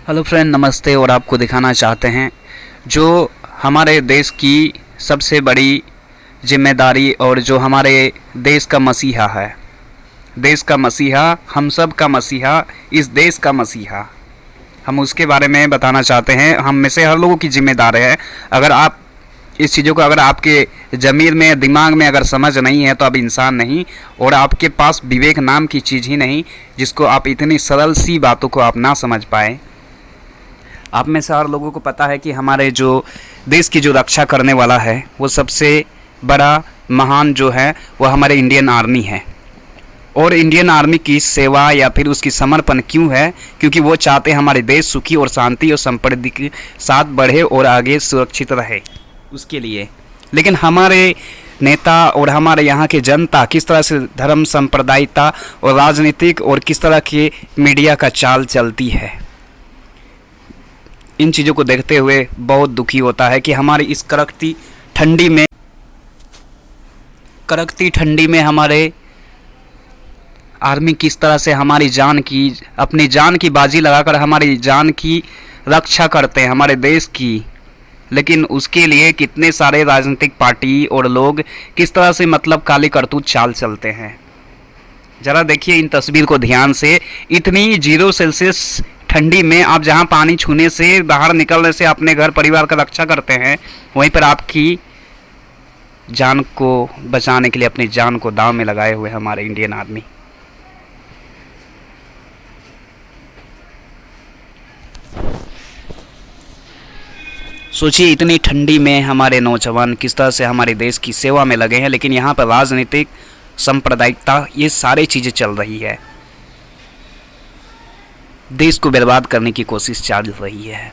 Hello friend, नमस्ते। और आपको दिखाना चाहते हैं जो हमारे देश की सबसे बड़ी जिम्मेदारी और जो हमारे देश का मसीहा है, देश का मसीहा, हम सब का मसीहा, इस देश का मसीहा, हम उसके बारे में बताना चाहते हैं। हम में से हर लोगों की जिम्मेदारी है। अगर आप इस चीज़ों को अगर आपके ज़मीर में, दिमाग में अगर समझ नहीं है तो आप इंसान नहीं, और आपके पास विवेक नाम की चीज़ ही नहीं जिसको आप इतनी सरल सी बातों को आप ना समझ पाए। आप में से हर लोगों को पता है कि हमारे जो देश की जो रक्षा करने वाला है वो सबसे बड़ा महान जो है वो हमारे इंडियन आर्मी है। और इंडियन आर्मी की सेवा या फिर उसकी समर्पण क्यों है? क्योंकि वो चाहते हैं हमारे देश सुखी और शांति और समृद्धि के साथ बढ़े और आगे सुरक्षित रहे, उसके लिए। लेकिन हमारे नेता और हमारे यहाँ के जनता किस तरह से धर्म सांप्रदायिकता और राजनीतिक और किस तरह के मीडिया का चाल चलती है, इन चीज़ों को देखते हुए बहुत दुखी होता है कि हमारी इस कड़कती ठंडी में हमारे आर्मी किस तरह से हमारी जान की, अपनी जान की बाजी लगाकर हमारी जान की रक्षा करते हैं, हमारे देश की। लेकिन उसके लिए कितने सारे राजनीतिक पार्टी और लोग किस तरह से मतलब काली करतूत चाल चलते हैं। ज़रा देखिए इन तस्वीर को ध्यान से। इतनी 0 सेल्सियस ठंडी में आप जहां पानी छूने से, बाहर निकलने से अपने घर परिवार का रक्षा करते हैं, वहीं पर आपकी जान को बचाने के लिए अपनी जान को दांव में लगाए हुए हमारे इंडियन आर्मी। सोचिए इतनी ठंडी में हमारे नौजवान किस तरह से हमारे देश की सेवा में लगे हैं, लेकिन यहाँ पर राजनीतिक, सांप्रदायिकता, ये सारी चीज़ें चल रही है। देश को बर्बाद करने की कोशिश चल रही है।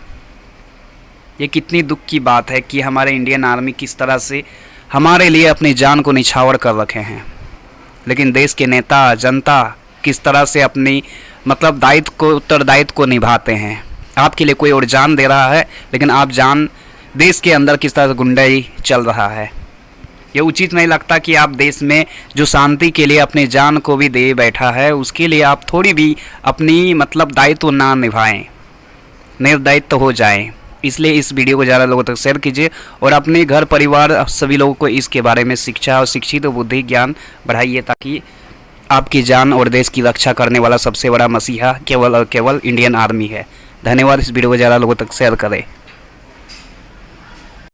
ये कितनी दुख की बात है कि हमारे इंडियन आर्मी किस तरह से हमारे लिए अपनी जान को निछावर कर रखे हैं, लेकिन देश के नेता, जनता किस तरह से अपनी मतलब उत्तरदायित्व को निभाते हैं। आपके लिए कोई और जान दे रहा है, लेकिन आप जान, देश के अंदर किस तरह से गुंडाई चल रहा है। ये उचित नहीं लगता कि आप देश में जो शांति के लिए अपनी जान को भी दे बैठा है, उसके लिए आप थोड़ी भी अपनी मतलब दायित्व ना निभाएं, निर्दायित्व हो जाएं। इसलिए इस वीडियो को ज़्यादा लोगों तक शेयर कीजिए और अपने घर परिवार सभी लोगों को इसके बारे में शिक्षा और शिक्षित और बुद्धि ज्ञान बढ़ाइए, ताकि आपकी जान और देश की रक्षा करने वाला सबसे बड़ा मसीहा केवल और केवल इंडियन आर्मी है। धन्यवाद। इस वीडियो को ज़्यादा लोगों तक शेयर करें।